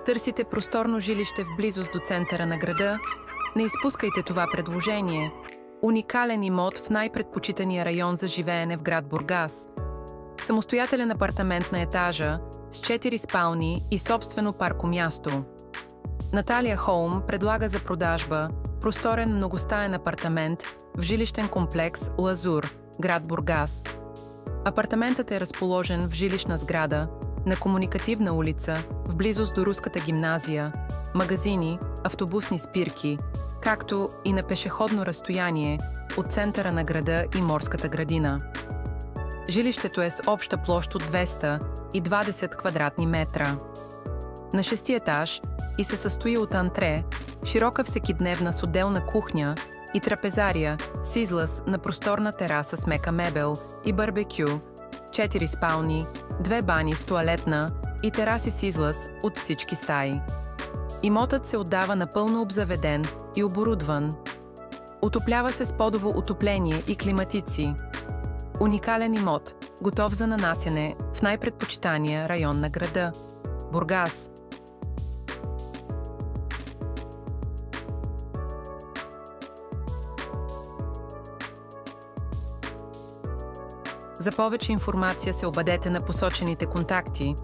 Търсите просторно жилище в близост до центъра на града? Не изпускайте това предложение. Уникален имот в най-предпочитания район за живеене в град Бургас. Самостоятелен апартамент на етажа, с 4 спални и собствено паркомясто. Наталия Хоум предлага за продажба просторен многостаен апартамент в жилищен комплекс Лазур, град Бургас. Апартаментът е разположен в жилищна сграда, на комуникативна улица, в близост до Руската гимназия, магазини, автобусни спирки, както и на пешеходно разстояние от центъра на града и морската градина. Жилището е с обща площ от 220 квадратни метра. На 6-ти етаж и се състои от антре, широка всекидневна с отделна кухня и трапезария с излъз на просторна тераса с мека мебел и барбекю, 4 спални, 2 бани с тоалетна и тераси с излъз от всички стаи. Имотът се отдава напълно обзаведен и оборудван. Отоплява се с подово отопление и климатици. Уникален имот, готов за нанасяне в най-предпочитания район на града – Бургас. За повече информация се обадете на посочените контакти.